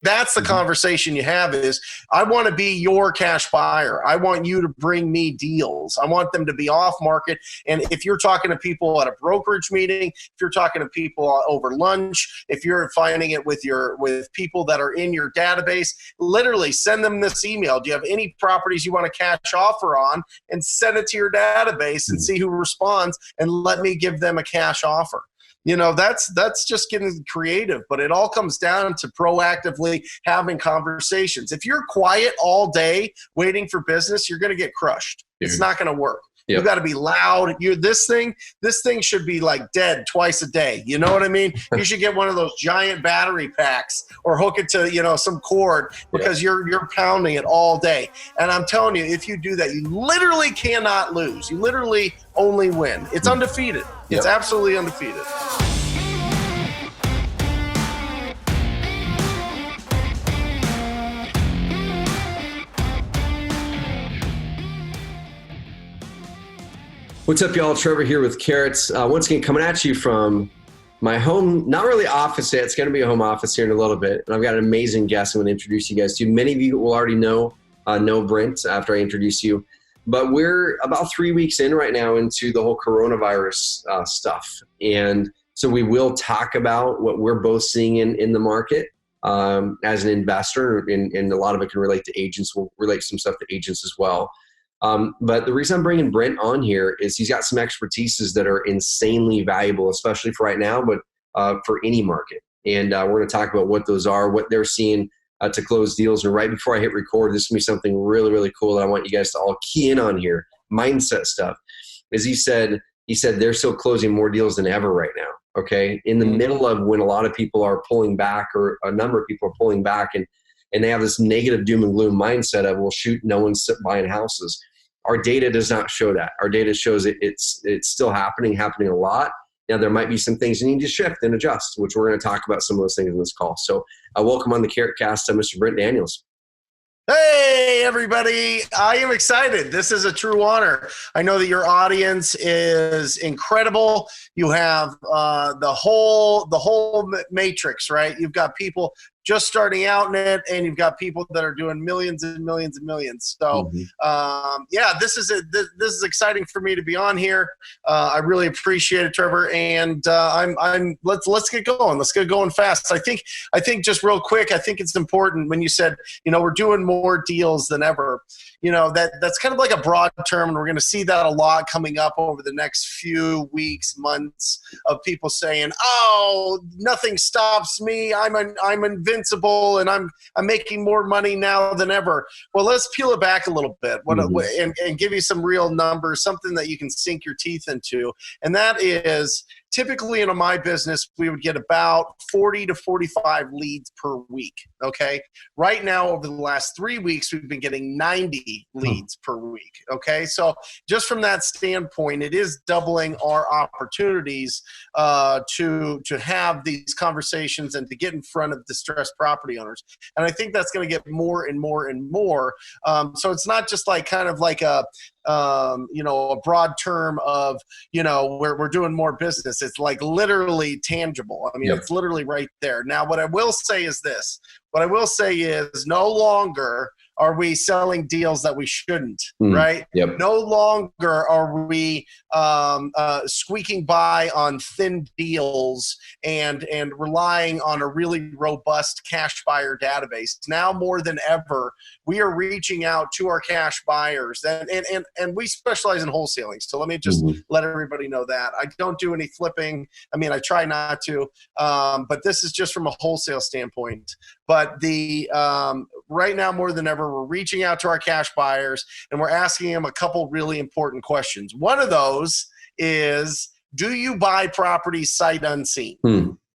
that's the conversation you have is, I want to be your cash buyer. I want you to bring me deals. I want them to be off market. And if you're talking to people at a brokerage meeting, if you're talking to people over lunch, if you're finding it with people that are in your database, literally send them this email. Do you have any properties you want a cash offer on? And send it to your database and see who responds, and let me give them a cash offer. That's just getting creative, but it all comes down to proactively having conversations. If you're quiet all day waiting for business, you're going to get crushed. It's not going to work. Yep. You got to be loud. This thing should be like dead twice a day. You know what I mean? You should get one of those giant battery packs or hook it to, some cord, because you're pounding it all day. And I'm telling you, if you do that, you literally cannot lose. You literally only win. It's undefeated. It's absolutely undefeated. What's up, y'all? Trevor here with Carrots. Once again, coming at you from my home, not really office yet. It's going to be a home office here in a little bit. And I've got an amazing guest I'm going to introduce you guys to. Many of you will already know Brent after I introduce you. But we're about 3 weeks in right now into the whole coronavirus stuff. And so we will talk about what we're both seeing in the market as an investor. And a lot of it can relate to agents. We'll relate some stuff to agents as well. But the reason I'm bringing Brent on here is he's got some expertises that are insanely valuable, especially for right now, but for any market. And we're going to talk about what those are, what they're seeing to close deals. And right before I hit record, this is going to be something really, really cool that I want you guys to all key in on here. Mindset stuff. As he said they're still closing more deals than ever right now. Okay. In the middle of when a lot of people are pulling back, or a number of people are pulling back, and they have this negative doom and gloom mindset of, well, shoot, no one's buying houses. Our data does not show that. Our data shows it's still happening a lot. Now, there might be some things you need to shift and adjust, which we're going to talk about some of those things in this call. So welcome on the Carrot Cast, Mr. Brent Daniels. Hey, everybody. I am excited. This is a true honor. I know that your audience is incredible. You have the whole matrix, right? You've got people just starting out in it, and you've got people that are doing millions and millions and millions. So, this is exciting for me to be on here. I really appreciate it, Trevor. And let's get going. Let's get going fast. I think just real quick, I think it's important when you said, we're doing more deals than ever. That's kind of like a broad term, and we're going to see that a lot coming up over the next few weeks, months, of people saying, "Oh, nothing stops me. I'm invincible, and I'm making more money now than ever." Well, let's peel it back a little bit and give you some real numbers, something that you can sink your teeth into, and that is, typically in my business, we would get about 40 to 45 leads per week, okay? Right now, over the last 3 weeks, we've been getting 90 leads per week, okay? So just from that standpoint, it is doubling our opportunities to have these conversations and to get in front of distressed property owners. And I think that's going to get more and more and more. So it's not just like kind of like a broad term of, we're doing more business. It's like literally tangible. I mean, It's literally right there. Now, what I will say is this. What I will say is, no longer are we selling deals that we shouldn't, right? No longer are we squeaking by on thin deals and relying on a really robust cash buyer database. Now more than ever, we are reaching out to our cash buyers, and we specialize in wholesaling. So let me just let everybody know that. I don't do any flipping. I mean, I try not to, but this is just from a wholesale standpoint. But right now, more than ever, we're reaching out to our cash buyers, and we're asking them a couple really important questions. One of those is, do you buy properties sight unseen?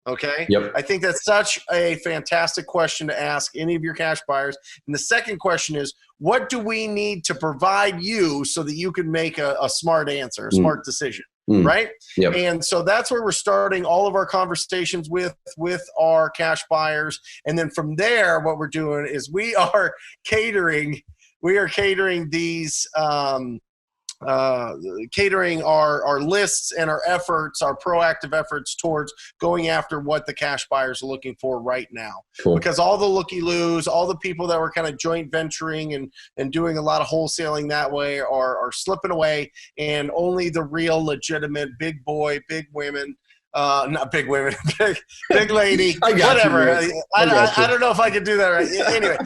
Okay. I think that's such a fantastic question to ask any of your cash buyers. And the second question is, what do we need to provide you so that you can make a smart answer, a smart decision? Right? And so that's where we're starting all of our conversations with our cash buyers. And then from there, what we're doing is we are catering these catering our lists and our efforts, our proactive efforts towards going after what the cash buyers are looking for right now. Cool. Because all the looky-loos, all the people that were kind of joint venturing and doing a lot of wholesaling that way are slipping away, and only the real legitimate big boy, big women, not big women, big lady, whatever. I don't know if I could do that right. Anyway,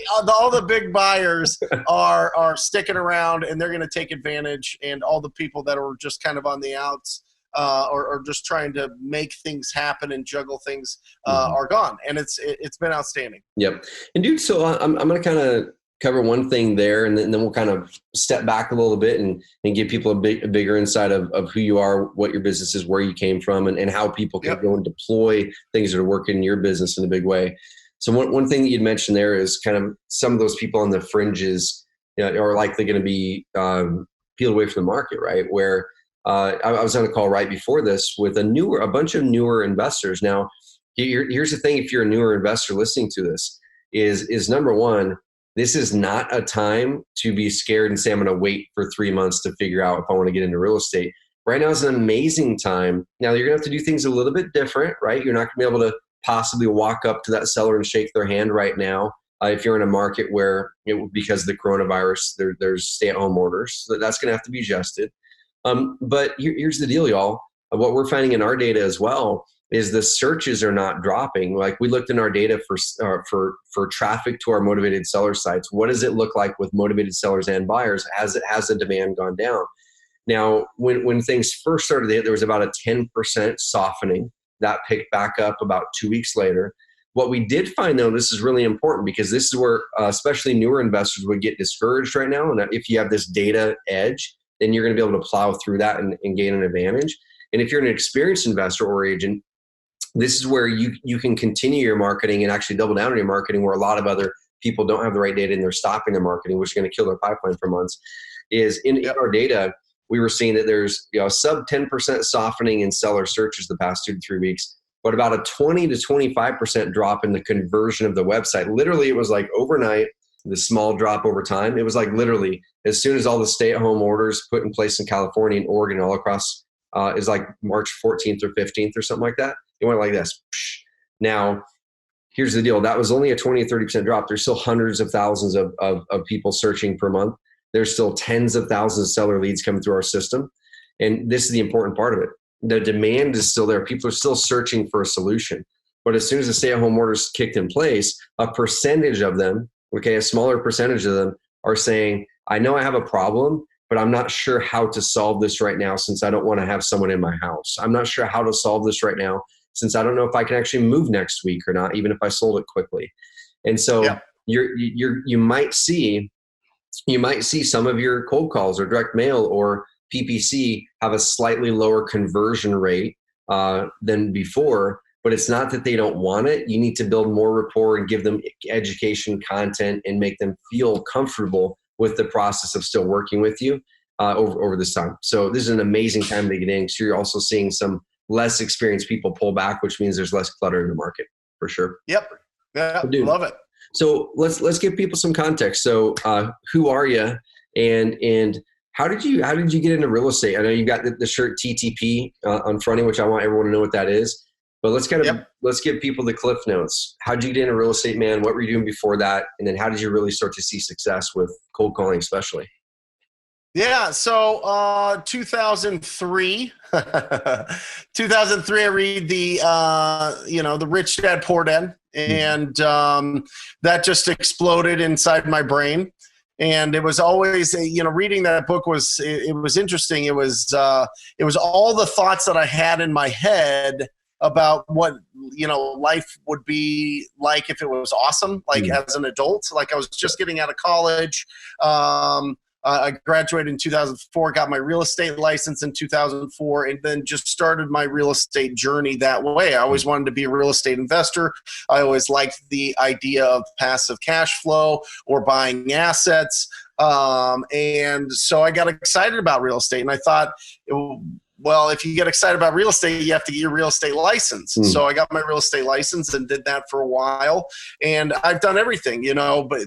all the big buyers are sticking around, and they're going to take advantage. And all the people that are just kind of on the outs or just trying to make things happen and juggle things are gone. And it's been outstanding. Yep. And dude, so I'm going to kind of cover one thing there, and then we'll kind of step back a little bit and give people a bigger insight of who you are, what your business is, where you came from, and how people can go and deploy things that are working in your business in a big way. So one thing that you'd mentioned there is kind of some of those people on the fringes, are likely going to be peeled away from the market, right? Where I was on a call right before this with a bunch of newer investors. Now, here's the thing: if you're a newer investor listening to this, is number one, this is not a time to be scared and say, I'm going to wait for 3 months to figure out if I want to get into real estate. Right now is an amazing time. Now, you're going to have to do things a little bit different, right? You're not going to be able to possibly walk up to that seller and shake their hand right now. If you're in a market where, because of the coronavirus, there's stay-at-home orders. So that's going to have to be adjusted. But here's the deal, y'all. What we're finding in our data as well is the searches are not dropping. Like, we looked in our data for traffic to our motivated seller sites. What does it look like with motivated sellers and buyers? Has the demand gone down? Now, when things first started, there was about a 10% softening. That picked back up about 2 weeks later. What we did find, though, this is really important, because this is where especially newer investors would get discouraged right now. And that if you have this data edge, then you're going to be able to plow through that and gain an advantage. And if you're an experienced investor or agent, this is where you can continue your marketing and actually double down on your marketing, where a lot of other people don't have the right data and they're stopping their marketing, which is going to kill their pipeline for months. Is in our data, we were seeing that there's sub 10% softening in seller searches the past 2 to 3 weeks, but about a 20 to 25% drop in the conversion of the website. Literally, it was like overnight, the small drop over time. It was like literally as soon as all the stay-at-home orders put in place in California and Oregon all across is like March 14th or 15th or something like that. It went like this. Now, here's the deal. That was only a 20 to 30% drop. There's still hundreds of thousands of people searching per month. There's still tens of thousands of seller leads coming through our system. And this is the important part of it. The demand is still there. People are still searching for a solution. But as soon as the stay-at-home orders kicked in place, a percentage of them, a smaller percentage of them are saying, I know I have a problem, but I'm not sure how to solve this right now, since I don't want to have someone in my house. I'm not sure how to solve this right now, since I don't know if I can actually move next week or not, even if I sold it quickly. And so you might see some of your cold calls or direct mail or PPC have a slightly lower conversion rate than before, but it's not that they don't want it. You need to build more rapport and give them education content and make them feel comfortable with the process of still working with you over this time. So this is an amazing time to get in. So you're also seeing some less experienced people pull back, which means there's less clutter in the market for sure. Yep. Yeah. Love it. So let's give people some context. So who are you, and how did you get into real estate? I know you got the shirt TTP on fronting, which I want everyone to know what that is. But let's give people the cliff notes. How did you get into real estate, man? What were you doing before that? And then how did you really start to see success with cold calling, especially? Yeah, so 2003, 2003, I read the Rich Dad Poor Dad, and that just exploded inside my brain. And it was always, reading that book was interesting. It was all the thoughts that I had in my head about what life would be like if it was awesome, like as an adult. Like, I was just getting out of college. I graduated in 2004, got my real estate license in 2004, and then just started my real estate journey that way. I always wanted to be a real estate investor. I always liked the idea of passive cash flow or buying assets. And so I got excited about real estate, and I thought, well, if you get excited about real estate, you have to get your real estate license. So I got my real estate license and did that for a while. And I've done everything, but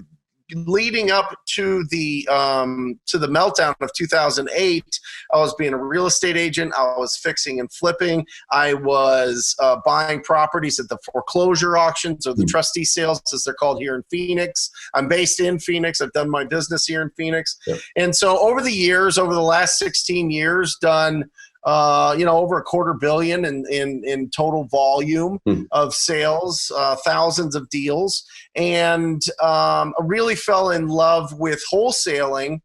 leading up to the meltdown of 2008, I was being a real estate agent. I was fixing and flipping. I was buying properties at the foreclosure auctions, or the trustee sales, as they're called here in Phoenix. I'm based in Phoenix. I've done my business here in Phoenix. Yep. And so over the years, over the last 16 years, done over $250 million in total volume of sales, thousands of deals, and I really fell in love with wholesaling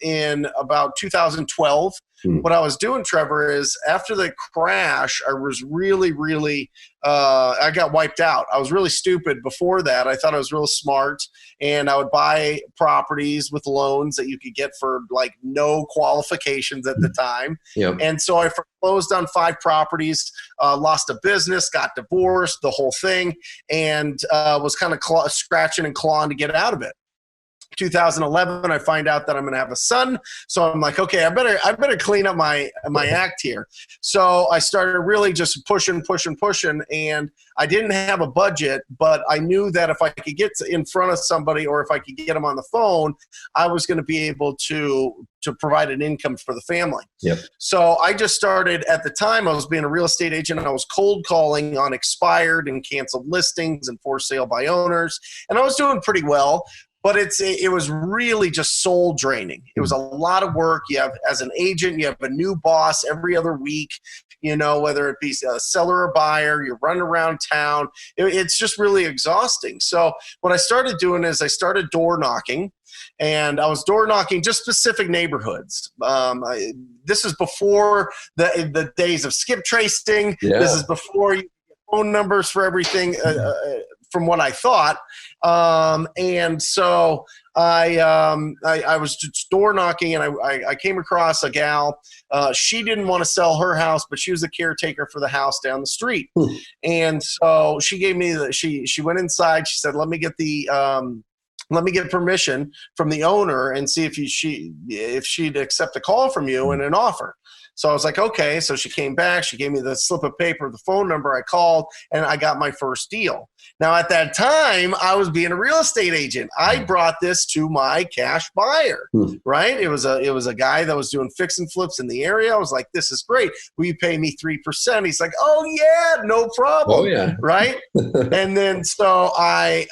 in about 2012. What I was doing, Trevor, is after the crash, I was really, I got wiped out. I was really stupid before that. I thought I was real smart, and I would buy properties with loans that you could get for like no qualifications at the time. Yep. And so I foreclosed on 5 properties, lost a business, got divorced, the whole thing, and was kind of scratching and clawing to get out of it. 2011, I find out that I'm going to have a son. So I'm like, okay, I better clean up my act here. So I started really just pushing. And I didn't have a budget, but I knew that if I could get in front of somebody, or if I could get them on the phone, I was going to be able to provide an income for the family. Yep. So I just started, at the time I was being a real estate agent. I was cold calling on expired and canceled listings and for sale by owners. And I was doing pretty well. But it was really just soul draining. It was a lot of work. You have, as an agent, you have a new boss every other week, whether it be a seller or buyer, you're running around town. It's just really exhausting. So what I started doing is I started door knocking, and I was door knocking just specific neighborhoods. This is before the days of skip tracing. Yeah. This is before you get phone numbers for everything. From what I thought. And so I was just door knocking, and I came across a gal. She didn't want to sell her house, but she was the caretaker for the house down the street. And so she gave me she went inside. She said, let me get permission from the owner and see if she'd accept a call from you and an offer. So I was like, okay. So she came back. She gave me the slip of paper, the phone number. I called, and I got my first deal. Now, at that time, I was being a real estate agent. I brought this to my cash buyer, right? It was a guy that was doing fix and flips in the area. I was like, this is great. Will you pay me 3%? He's like, oh, yeah, no problem. Oh, yeah. Right? And then so I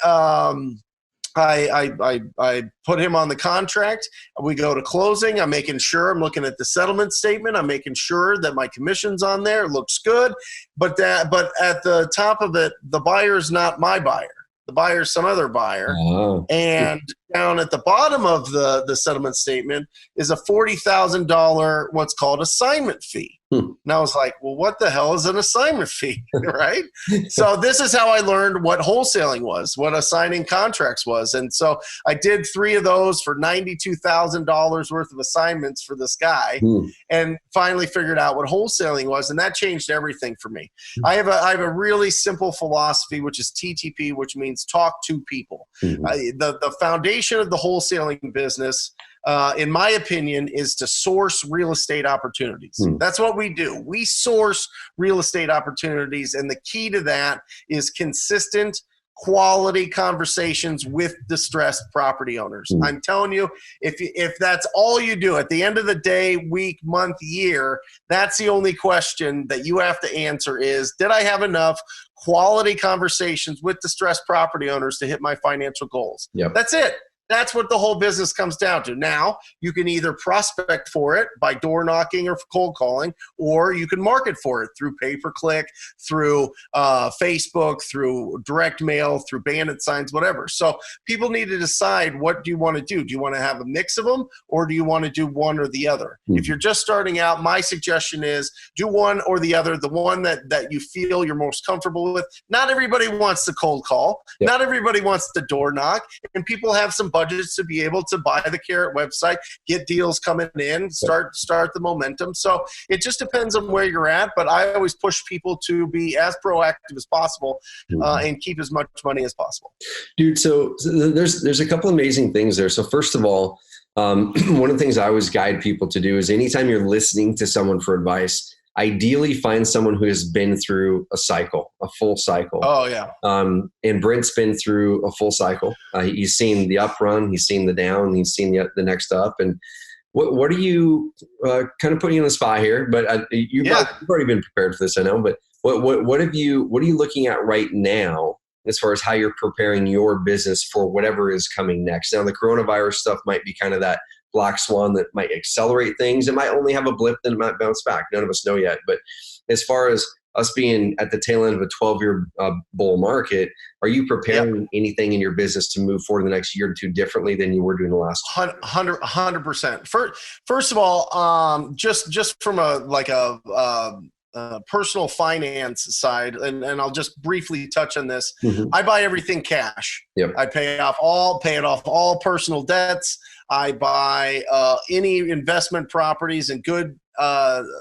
put him on the contract. We go to closing. I'm making sure, I'm looking at the settlement statement. I'm making sure that my commission's on there. It looks good. But at the top of it, the buyer's not my buyer. The buyer's some other buyer. Oh. And down at the bottom of the settlement statement is a $40,000 what's called assignment fee. And I was like, well, what the hell is an assignment fee, right? So this is how I learned what wholesaling was, what assigning contracts was. And so I did 3 of those for $92,000 worth of assignments for this guy, and finally figured out what wholesaling was, and that changed everything for me. I have a really simple philosophy, which is TTP, which means talk to people. The foundation of the wholesaling business, in my opinion, is to source real estate opportunities. That's what we do. We source real estate opportunities, and the key to that is consistent, quality conversations with distressed property owners. I'm telling you, if that's all you do, at the end of the day, week, month, year, that's the only question that you have to answer is, did I have enough quality conversations with distressed property owners to hit my financial goals? Yep. That's it. That's what the whole business comes down to. Now, you can either prospect for it by door knocking or cold calling, or you can market for it through pay-per-click, through Facebook, through direct mail, through bandit signs, whatever. So people need to decide, what do you want to do? Do you want to have a mix of them, or do you want to do one or the other? If you're just starting out, my suggestion is do one or the other, the one that you feel you're most comfortable with. Not everybody wants to cold call. Yep. Not everybody wants to door knock, and people have some budgets to be able to buy the Carrot website, get deals coming in, start the momentum. So it just depends on where you're at, but I always push people to be as proactive as possible and keep as much money as possible. Dude, so there's a couple amazing things there. So first of all, one of the things I always guide people to do is anytime you're listening to someone for advice, ideally find someone who has been through a cycle, a full cycle. Oh yeah. And Brent's been through a full cycle. He's seen the up run, he's seen the down, he's seen the next up. And what are you kind of putting you on the spot here? But you've already been prepared for this, I know. But what are you looking at right now as far as how you're preparing your business for whatever is coming next? Now, the coronavirus stuff might be kind of that black swan that might accelerate things. It might only have a blip, then it might bounce back. None of us know yet. But as far as us being at the tail end of a 12-year bull market, are you preparing anything in your business to move forward in the next year or two differently than you were doing the last? 100%. First of all, just from a personal finance side, and I'll just briefly touch on this. I buy everything cash. I pay it off all personal debts. I buy any investment properties in good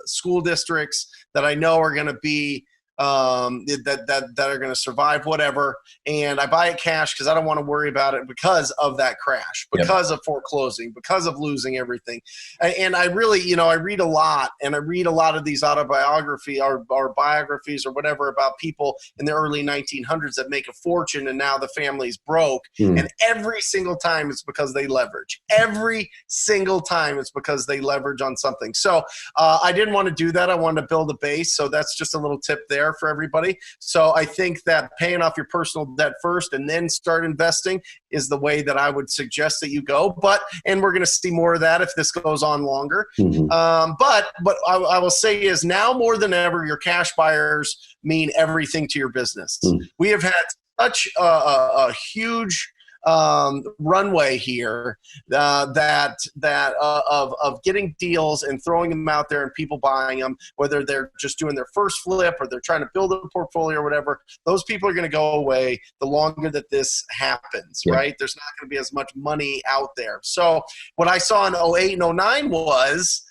school districts that I know are going to be that are going to survive whatever, and I buy it cash because I don't want to worry about it because of that crash, because of foreclosing, because of losing everything. And I really, I read a lot, and I read a lot of these autobiography or biographies or whatever about people in the early 1900s that make a fortune and now the family's broke. And every single time it's because they leverage. Every single time it's because they leverage on something. So I didn't want to do that. I wanted to build a base. So that's just a little tip there for everybody. So I think that paying off your personal debt first and then start investing is the way that I would suggest that you go. And we're going to see more of that if this goes on longer. But what I will say is now more than ever, your cash buyers mean everything to your business. We have had such a huge runway here of getting deals and throwing them out there and people buying them, whether they're just doing their first flip or they're trying to build a portfolio or whatever. Those people are going to go away the longer that this happens, right? There's not going to be as much money out there. So what I saw in 08 and 09 was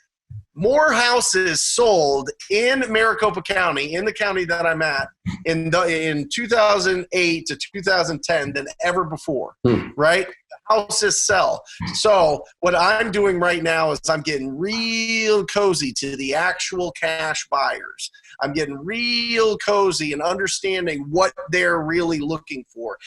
more houses sold in Maricopa County, in the county that I'm at, in 2008 to 2010 than ever before, right? The houses sell. So what I'm doing right now is I'm getting real cozy to the actual cash buyers. I'm getting real cozy and understanding what they're really looking for.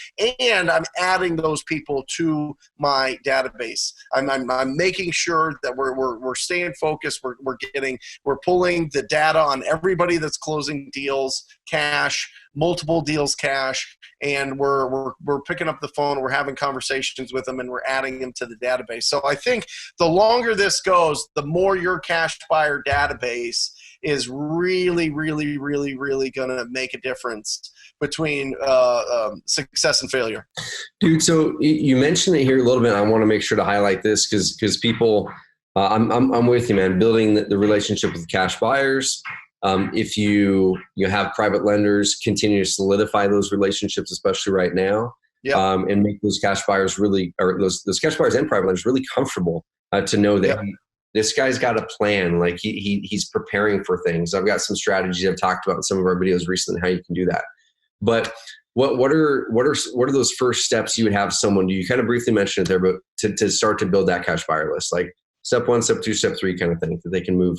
And I'm adding those people to my database. I'm making sure that we're staying focused. We're pulling the data on everybody that's closing deals, cash, multiple deals cash, and we're picking up the phone, we're having conversations with them, and we're adding them to the database. So I think the longer this goes, the more your cash buyer database is really, really, really, really going to make a difference between success and failure. Dude, so you mentioned it here a little bit. I want to make sure to highlight this because people, I'm with you, man. Building the relationship with cash buyers. If you have private lenders, continue to solidify those relationships, especially right now, and make those cash buyers those cash buyers and private lenders really comfortable to know that this guy's got a plan. Like he's preparing for things. I've got some strategies I've talked about in some of our videos recently, how you can do that. But what are those first steps you would have someone do? You kind of briefly mentioned it there, but to start to build that cash buyer list, like step 1, step 2, step 3 kind of thing that they can move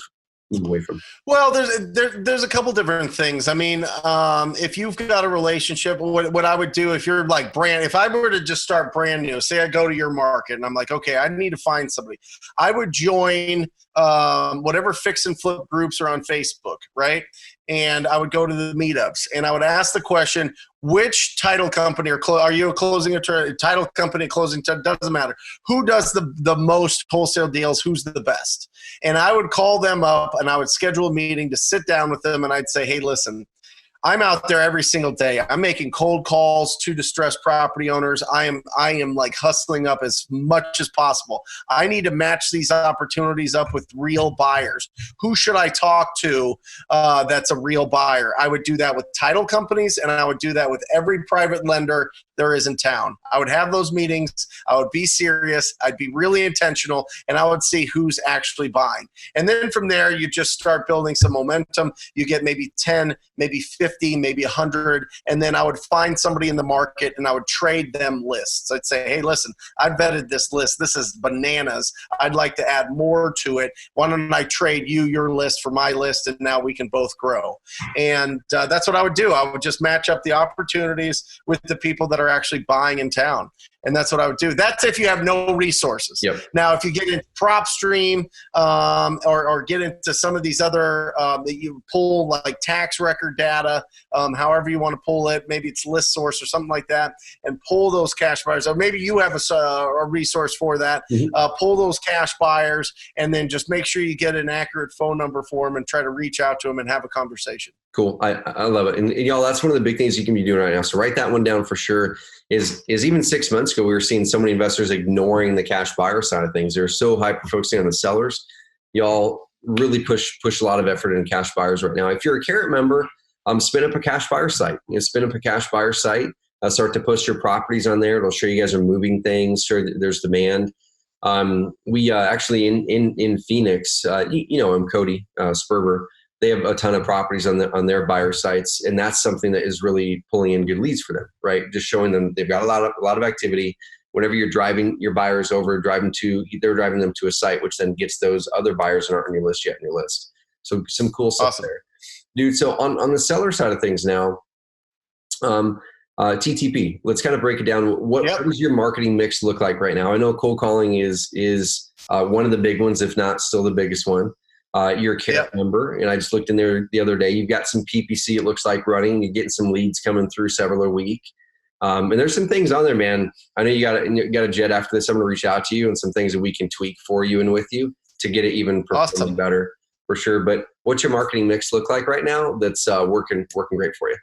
away from? Well, there's a couple different things. I mean, if you've got a relationship, what I would do if you're like if I were to just start brand new, say I go to your market and I'm like, okay, I need to find somebody. I would join whatever fix and flip groups are on Facebook, right? And I would go to the meetups and I would ask the question, which title company are you a closing attorney, title company, closing, doesn't matter. Who does the most wholesale deals? Who's the best? And I would call them up and I would schedule a meeting to sit down with them and I'd say, hey, listen, I'm out there every single day. I'm making cold calls to distressed property owners. I am like hustling up as much as possible. I need to match these opportunities up with real buyers. Who should I talk to that's a real buyer? I would do that with title companies and I would do that with every private lender there is in town. I would have those meetings. I would be serious. I'd be really intentional, and I would see who's actually buying. And then from there, you just start building some momentum. You get maybe 10, maybe 50, maybe 100, and then I would find somebody in the market and I would trade them lists. I'd say, hey, listen, I vetted this list. This is bananas. I'd like to add more to it. Why don't I trade you your list for my list, and now we can both grow. And that's what I would do. I would just match up the opportunities with the people that are actually buying in town. And that's what I would do. That's if you have no resources. Yep. Now, if you get into PropStream or get into some of these other that you pull like tax record data, however you want to pull it, maybe it's List Source or something like that, and pull those cash buyers. Or maybe you have a resource for that. Pull those cash buyers, and then just make sure you get an accurate phone number for them and try to reach out to them and have a conversation. Cool. I love it. And y'all, that's one of the big things you can be doing right now. So write that one down for sure. Is even 6 months ago, we were seeing so many investors ignoring the cash buyer side of things. They're so hyper-focusing on the sellers. Y'all really push a lot of effort in cash buyers right now. If you're a Carrot member, spin up a cash buyer site. Spin up a cash buyer site. Start to post your properties on there. It'll show you guys are moving things, show that there's demand. We actually in Phoenix, I'm Cody Sperber. They have a ton of properties on their buyer sites, and that's something that is really pulling in good leads for them, right? Just showing them they've got a lot of activity. Whenever you're driving your buyers over, they're driving them to a site, which then gets those other buyers that aren't on your list yet on your list. So some cool stuff there, dude. So on the seller side of things now, TTP. Let's kind of break it down. What does your marketing mix look like right now? I know cold calling is one of the big ones, if not still the biggest one. You're a Carrot member, and I just looked in there the other day. You've got some PPC, it looks like, running. You're getting some leads coming through several a week. And there's some things on there, man. I know you got a jet after this. I'm going to reach out to you and some things that we can tweak for you and with you to get it even better for sure. But what's your marketing mix look like right now that's working great for you?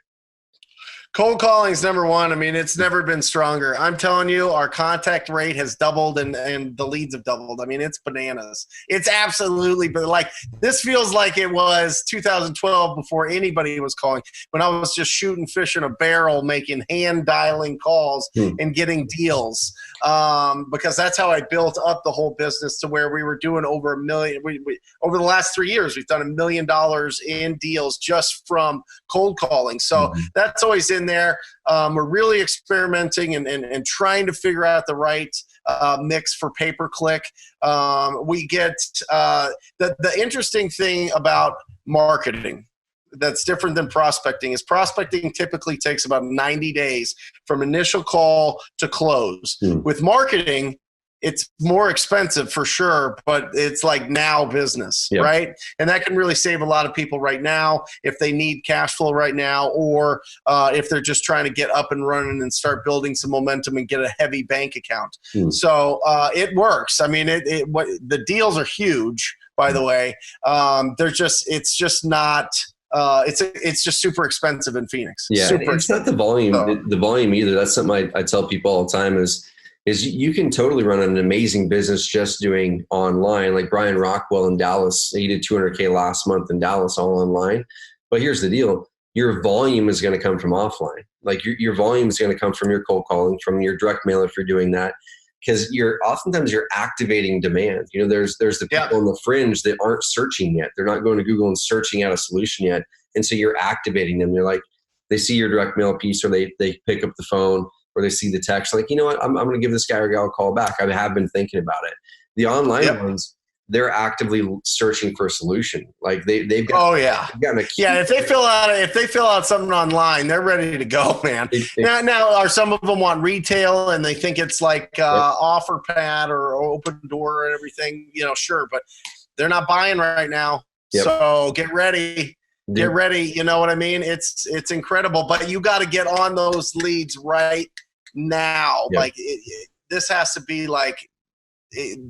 Cold calling is number one. I mean, it's never been stronger. I'm telling you, our contact rate has doubled and the leads have doubled. I mean, it's bananas. It's absolutely, but like this feels like it was 2012 before anybody was calling, when I was just shooting fish in a barrel, making hand dialing calls and getting deals. Because that's how I built up the whole business to where we were doing over $1 million. We over the last 3 years, we've done $1 million in deals just from cold calling. So that's always in there. We're really experimenting and trying to figure out the right mix for pay-per-click. We get the interesting thing about marketing that's different than prospecting is prospecting typically takes about 90 days from initial call to close. With marketing, it's more expensive for sure, but it's like now business, right? And that can really save a lot of people right now if they need cash flow right now, or if they're just trying to get up and running and start building some momentum and get a heavy bank account. So it works. I mean, the deals are huge, by the way. It's just super expensive in Phoenix. Yeah, it's not the volume, the volume either. That's something I tell people all the time is you can totally run an amazing business just doing online. Like Brian Rockwell in Dallas, he did $200K last month in Dallas all online. But here's the deal. Your volume is going to come from offline. Like your volume is going to come from your cold calling, from your direct mail if you're doing that. Because oftentimes you're activating demand. You know, there's the people on the fringe that aren't searching yet. They're not going to Google and searching out a solution yet. And so you're activating them. They're like, they see your direct mail piece, or they pick up the phone, or they see the text, like, you know what, I'm going to give this guy or gal a call back. I have been thinking about it. The online ones, they're actively searching for a solution. Like they've got. If they fill out something online, they're ready to go, man. Now, are some of them on retail and they think it's like offer pad or open door and everything? You know, sure, but they're not buying right now. So get ready. Get ready. You know what I mean? It's incredible, but you got to get on those leads right now. Like this has to be like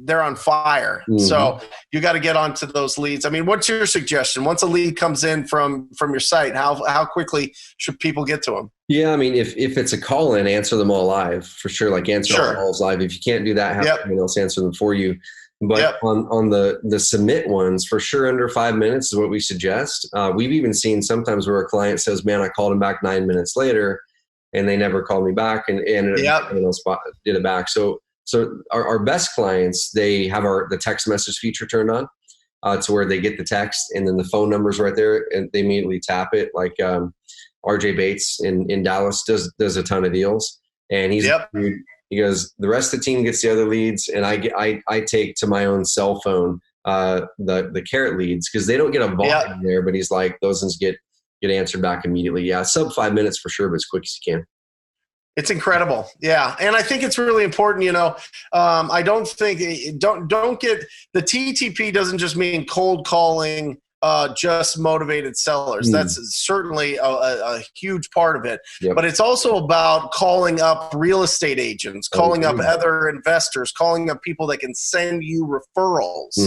they're on fire. So you got to get onto those leads. I mean, what's your suggestion? Once a lead comes in from your site, how quickly should people get to them? Yeah, I mean, if it's a call in, answer them all live for sure. Like answer all calls live. If you can't do that, have someone else answer them for you. But on the submit ones, for sure, under 5 minutes is what we suggest. We've even seen sometimes where a client says, man, I called him back 9 minutes later, and they never called me back, and Yep. did it back. So our best clients, they have the text message feature turned on, to where they get the text and then the phone number's right there and they immediately tap it. Like RJ Bates in Dallas does a ton of deals, and Yep. he goes, the rest of the team gets the other leads, and I take to my own cell phone the carrot leads, because they don't get a volume there. But he's like, those ones get answered back immediately. Yeah, sub 5 minutes for sure, but as quick as you can. It's incredible. Yeah. And I think it's really important, I don't think, don't get, the TTP doesn't just mean cold calling just motivated sellers. That's certainly a huge part of it. Yep. But it's also about calling up real estate agents, calling up other investors, calling up people that can send you referrals.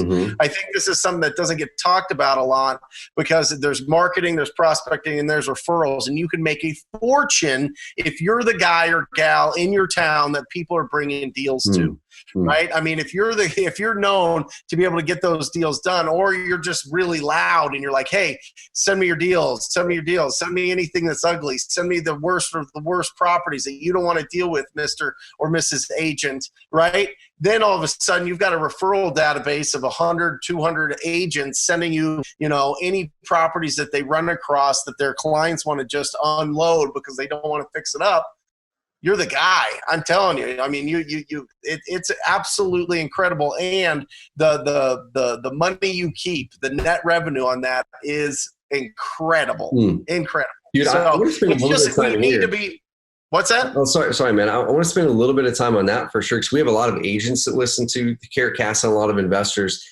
I think this is something that doesn't get talked about a lot, because there's marketing, there's prospecting, and there's referrals. And you can make a fortune if you're the guy or gal in your town that people are bringing deals to. Right? I mean, if you're known to be able to get those deals done, or you're just really loud and you're like, hey, send me your deals, send me anything that's ugly, send me the worst of the worst properties that you don't want to deal with, Mr. or Mrs. Agent, right? Then all of a sudden you've got a referral database of 100, 200 agents sending you, any properties that they run across that their clients want to just unload because they don't want to fix it up. You're the guy. I'm telling you. I mean, it's absolutely incredible, and the money you keep, the net revenue on that is incredible. Incredible. Dude, so I want to spend a little bit of time need here. to be. What's that? Oh, sorry, man. I want to spend a little bit of time on that for sure, because we have a lot of agents that listen to the Carrot Cast and a lot of investors.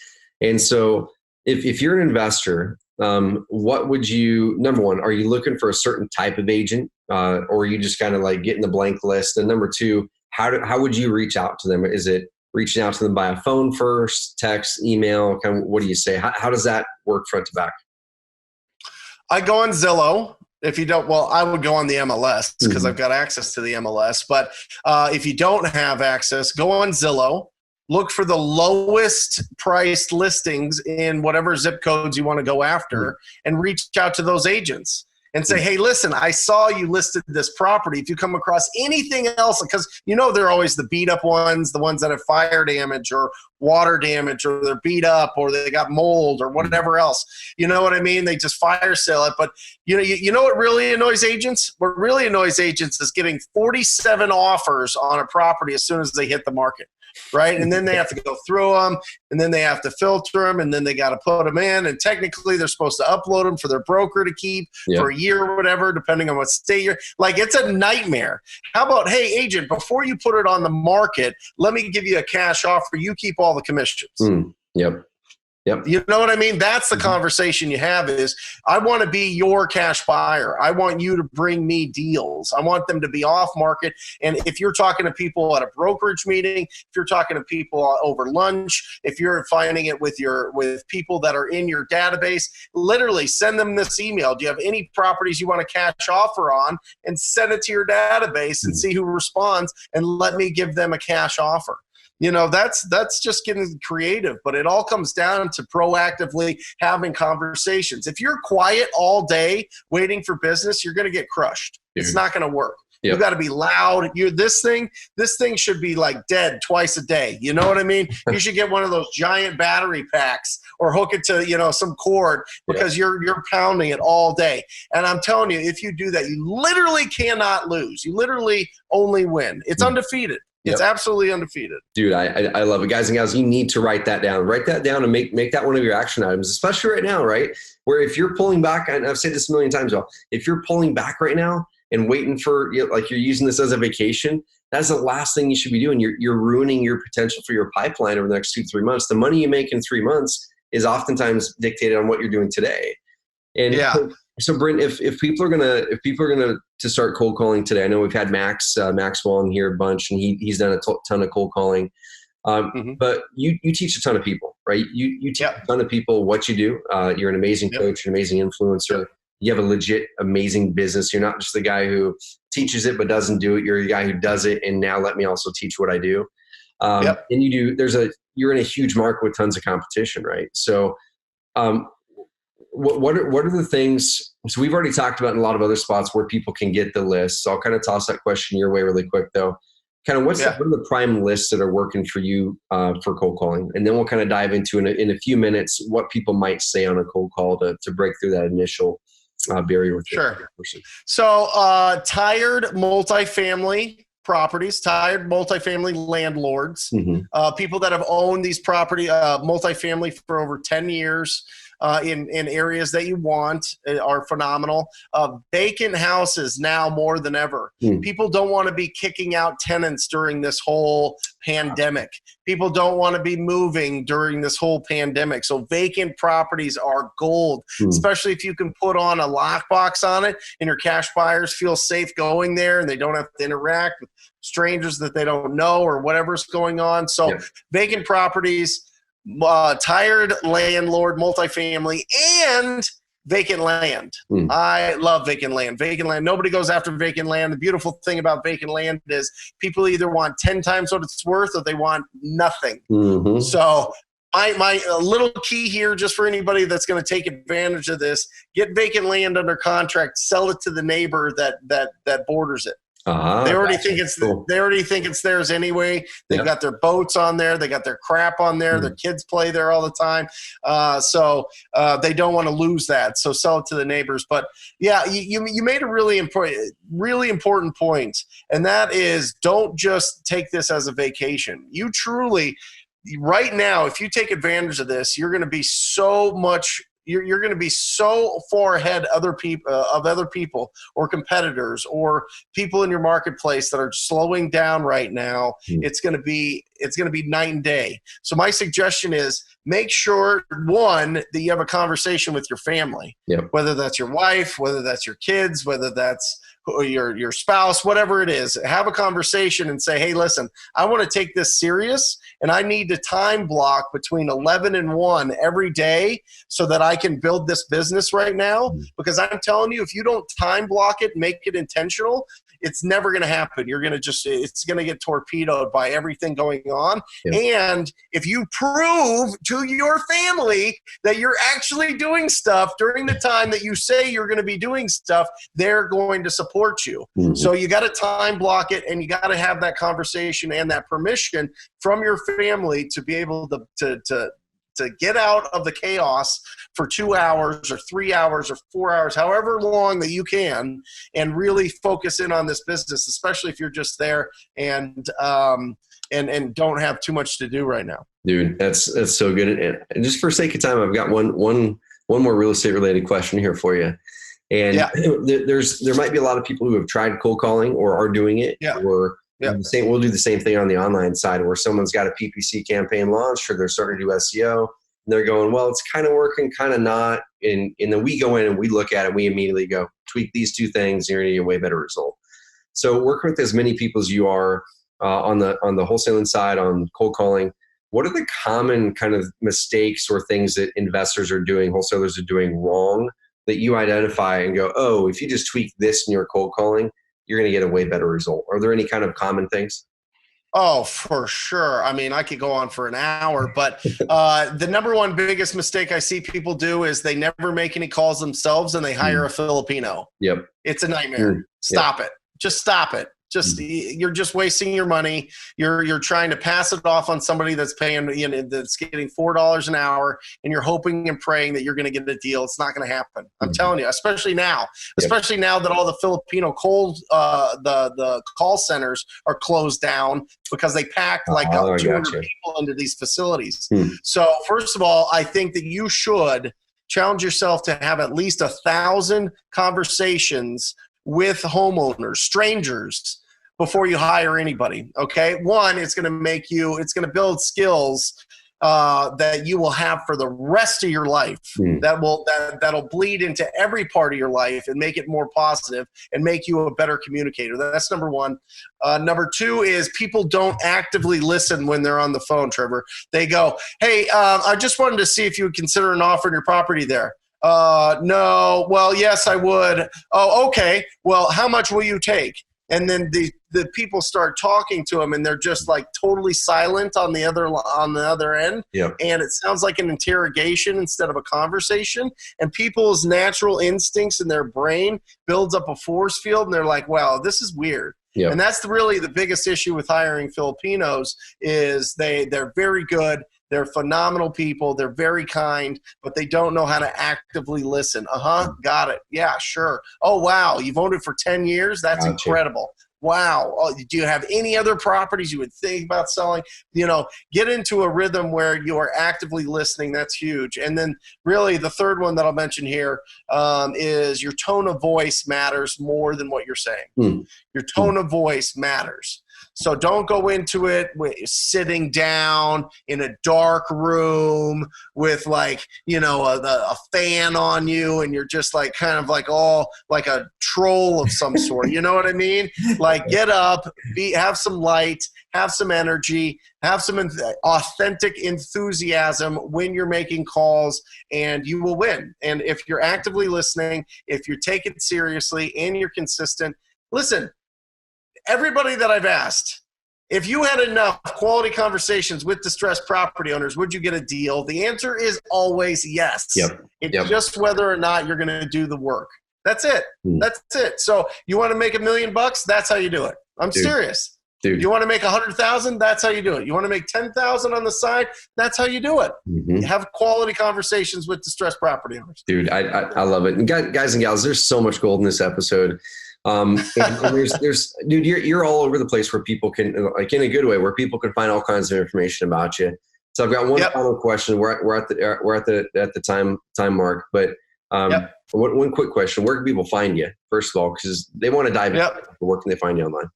And so, if you're an investor, what would you, number one, are you looking for a certain type of agent, or are you just kind of like getting the blank list? And number two, how would you reach out to them? Is it reaching out to them by a phone first, text, email? Kind of, what do you say? How does that work front to back? I go on Zillow. If you don't, well, I would go on the MLS because I've got access to the MLS. But if you don't have access, go on Zillow. Look for the lowest priced listings in whatever zip codes you want to go after, and reach out to those agents and say, hey, listen, I saw you listed this property. If you come across anything else, because they're always the beat up ones, the ones that have fire damage or water damage, or they're beat up, or they got mold or whatever else. You know what I mean? They just fire sale it. But you know what really annoys agents? What really annoys agents is getting 47 offers on a property as soon as they hit the market. Right. And then they have to go through them, and then they have to filter them, and then they got to put them in. And technically they're supposed to upload them for their broker to keep for a year or whatever, depending on what state you're like. It's a nightmare. How about, hey, agent, before you put it on the market, let me give you a cash offer. You keep all the commissions. Yep. You know what I mean? That's the conversation you have is, I want to be your cash buyer. I want you to bring me deals. I want them to be off market. And if you're talking to people at a brokerage meeting, if you're talking to people over lunch, if you're finding it with people that are in your database, literally send them this email. Do you have any properties you want a cash offer on? And send it to your database and see who responds, and let me give them a cash offer. That's just getting creative, but it all comes down to proactively having conversations. If you're quiet all day waiting for business, you're going to get crushed. It's not going to work. Yep. You got to be loud. This thing should be like dead twice a day. You know what I mean? You should get one of those giant battery packs, or hook it to, some cord, because you're pounding it all day. And I'm telling you, if you do that, you literally cannot lose. You literally only win. It's undefeated. It's absolutely undefeated. Dude, I love it. Guys and gals, you need to write that down. Write that down and make that one of your action items, especially right now, right? Where if you're pulling back, and I've said this a million times, if you're pulling back right now and waiting for, like you're using this as a vacation, that's the last thing you should be doing. You're ruining your potential for your pipeline over the next 2 to 3 months. The money you make in 3 months is oftentimes dictated on what you're doing today. And so Brent, if people are gonna to start cold calling today, I know we've had Maxwell in here a bunch, and he's done a ton of cold calling. But you teach a ton of people, right? You teach a ton of people what you do. You're an amazing coach, an amazing influencer. You have a legit amazing business. You're not just the guy who teaches it but doesn't do it. You're the guy who does it, and now let me also teach what I do. And you're in a huge market with tons of competition, right? So what are the things? So we've already talked about in a lot of other spots where people can get the list. So I'll kind of toss that question your way really quick though. Kind of what are the prime lists that are working for you for cold calling? And then we'll kind of dive into in a few minutes what people might say on a cold call to break through that initial barrier with sure. So tired multifamily properties, tired multifamily landlords, people that have owned these property multifamily for over 10 years. In areas that you want are phenomenal. Vacant houses now more than ever. People don't want to be kicking out tenants during this whole pandemic. People don't want to be moving during this whole pandemic. So vacant properties are gold, especially if you can put on a lockbox on it and your cash buyers feel safe going there and they don't have to interact with strangers that they don't know or whatever's going on. So vacant properties, tired landlord, multifamily, and vacant land. I love vacant land. Vacant land. Nobody goes after vacant land. The beautiful thing about vacant land is people either want 10 times what it's worth or they want nothing. So my little key here, just for anybody that's going to take advantage of this, get vacant land under contract, sell it to the neighbor that borders it. They already think it's cool. They already think it's theirs anyway. They've got their boats on there. They got their crap on there. Their kids play there all the time. So they don't want to lose that. So sell it to the neighbors. But yeah, you made a really important point, and that is don't just take this as a vacation. You truly, right now, if you take advantage of this, you're going to be so much. You're going to be so far ahead of other people or competitors or people in your marketplace that are slowing down right now. It's going to be night and day. So my suggestion is make sure, one, that you have a conversation with your family, whether that's your wife, whether that's your kids, whether that's your spouse, whatever it is. Have a conversation and say, hey, listen, I want to take this serious and I need to time block between 11 and 1 every day so that I can build this business right now. Because I'm telling you, if you don't time block it, make it intentional, it's never going to happen. You're going to it's going to get torpedoed by everything going on. And if you prove to your family that you're actually doing stuff during the time that you say you're going to be doing stuff, they're going to support you. So you got to time block it, and you got to have that conversation and that permission from your family to be able to get out of the chaos for 2 hours or 3 hours or 4 hours, however long that you can, and really focus in on this business, especially if you're just there and don't have too much to do right now. Dude, that's so good. And just for sake of time, I've got one more real estate related question here for you. And there might be a lot of people who have tried cold calling or are doing it, or we'll do the same thing on the online side where someone's got a PPC campaign launched or they're starting to do SEO and they're going, well, it's kind of working, kind of not. And then we go in and we look at it, we immediately go, tweak these two things, you're going to get a way better result. So working with as many people as you are on the wholesaling side, on cold calling, what are the common kind of mistakes or things that investors are doing, wholesalers are doing wrong that you identify and go, oh, if you just tweak this in your cold calling, you're going to get a way better result? Are there any kind of common things? Oh, for sure. I mean, I could go on for an hour, but the number one biggest mistake I see people do is they never make any calls themselves and they hire a Filipino. It's a nightmare. Stop it. Just stop it. You're just wasting your money. You're trying to pass it off on somebody that's paying, that's getting $4 an hour, and you're hoping and praying that you're going to get a deal. It's not going to happen. I'm telling you, especially now that all the Filipino the call centers are closed down because they packed 200 people into these facilities. So first of all, I think that you should challenge yourself to have at least 1,000 conversations with homeowners, strangers, before you hire anybody. Okay. One, it's going to build skills that you will have for the rest of your life. That'll bleed into every part of your life and make it more positive and make you a better communicator. That's number one. Number two is people don't actively listen when they're on the phone, Trevor. They go, hey, I just wanted to see if you would consider an offer on your property there. No. Well, yes, I would. Oh, okay. Well, how much will you take? And then the people start talking to them and they're just like totally silent on the other end. Yep. And it sounds like an interrogation instead of a conversation. And people's natural instincts in their brain builds up a force field, and they're like, wow, this is weird. Yep. And that's really the biggest issue with hiring Filipinos is they're very good. They're phenomenal people. They're very kind, but they don't know how to actively listen. Got it. Yeah, sure. Oh, wow. You've owned it for 10 years? That's incredible. Wow. Oh, do you have any other properties you would think about selling? Get into a rhythm where you are actively listening. That's huge. And then really the third one that I'll mention here is your tone of voice matters more than what you're saying. Your tone of voice matters. So don't go into it sitting down in a dark room with like, a fan on you, and you're just like kind of like all like a troll of some sort. You know what I mean? Like get up, have some light, have some energy, have some authentic enthusiasm when you're making calls, and you will win. And if you're actively listening, if you take it seriously and you're consistent, listen, everybody that I've asked, if you had enough quality conversations with distressed property owners, would you get a deal? The answer is always yes. It's just whether or not you're going to do the work. That's it. That's it. So you want to make $1 million? That's how you do it. I'm serious. Dude. You want to make 100,000? That's how you do it. You want to make 10,000 on the side? That's how you do it. Have quality conversations with distressed property owners. Dude, I love it. And guys and gals, there's so much gold in this episode. And there's dude, you're all over the place where people can, like in a good way, where people can find all kinds of information about you. So I've got one final question. We're at the time mark, but one quick question: where can people find you? First of all, because they want to dive in. Where can they find you online?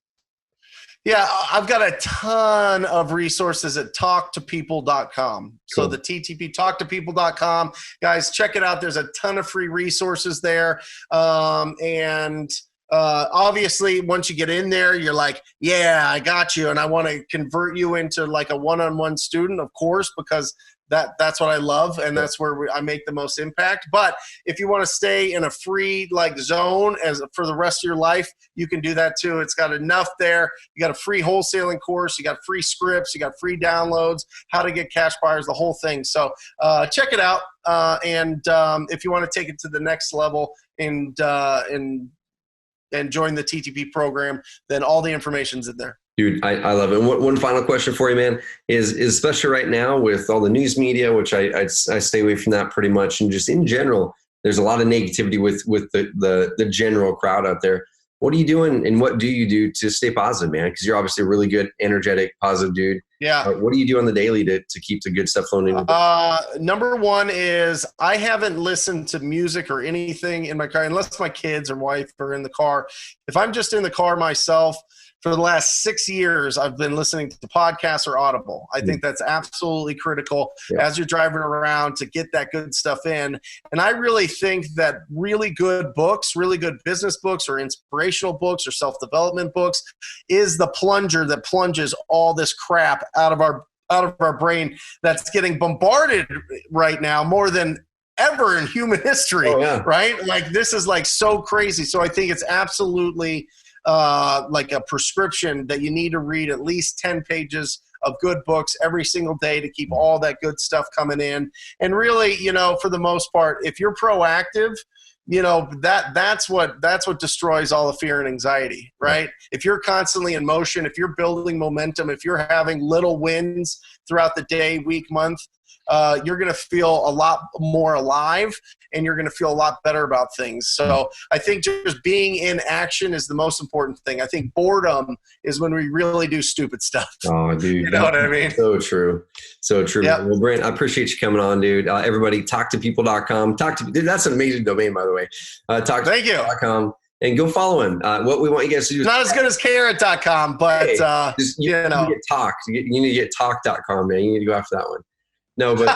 Yeah, I've got a ton of resources at talktopeople.com. Cool. So the TTP, talktopeople.com. Guys, check it out. There's a ton of free resources there. Obviously, once you get in there, you're like, yeah, I got you. And I want to convert you into like a one-on-one student, of course, because that's what I love. And that's where I make the most impact. But if you want to stay in a free like zone for the rest of your life, you can do that too. It's got enough there. You got a free wholesaling course. You got free scripts. You got free downloads, how to get cash buyers, the whole thing. So check it out. And if you want to take it to the next level and join the TTP program, then all the information's in there. Dude, I love it. And one final question for you, man, is especially right now with all the news media, which I stay away from that pretty much. And just in general, there's a lot of negativity with the general crowd out there. What are you doing and what do you do to stay positive, man? Because you're obviously a really good, energetic, positive dude. Yeah. What do you do on the daily to keep the good stuff flowing in? Number one is I haven't listened to music or anything in my car unless my kids or wife are in the car. If I'm just in the car myself, for the last 6 years, I've been listening to podcasts or Audible. I think that's absolutely critical as you're driving around to get that good stuff in. And I really think that really good books, really good business books or inspirational books or self-development books is the plunger that plunges all this crap out of our brain that's getting bombarded right now more than ever in human history, right? Like this is like so crazy. So I think it's absolutely like a prescription that you need to read at least 10 pages of good books every single day to keep all that good stuff coming in. And really, for the most part, if you're proactive, that's what destroys all the fear and anxiety, right? If you're constantly in motion, if you're building momentum, if you're having little wins throughout the day, week, month, you're going to feel a lot more alive and you're going to feel a lot better about things. So I think just being in action is the most important thing. I think boredom is when we really do stupid stuff. Oh, dude. You know what I mean? So true. So true. Yep. Well, Brent, I appreciate you coming on, dude. Everybody, talktopeople.com. Dude, that's an amazing domain, by the way. Thank you. And go follow him. What we want you guys to do is not as good as carrot.com, but you need to get talk. You need to get talk.com, man. You need to go after that one. No, but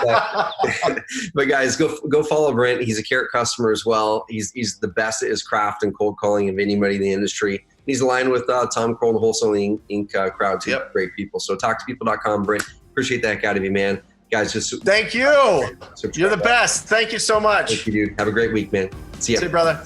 but guys, go follow Brent. He's a Carrot customer as well. He's the best at his craft and cold calling of anybody in the industry. He's aligned with Tom Kroll and the Wholesaling Inc. Crowd too. Yep. Great people. So talktopeople.com, Brent. Appreciate that out of you, man. Guys, just thank you. You're the best. Thank you so much. Thank you, dude. Have a great week, man. See ya. See you, brother.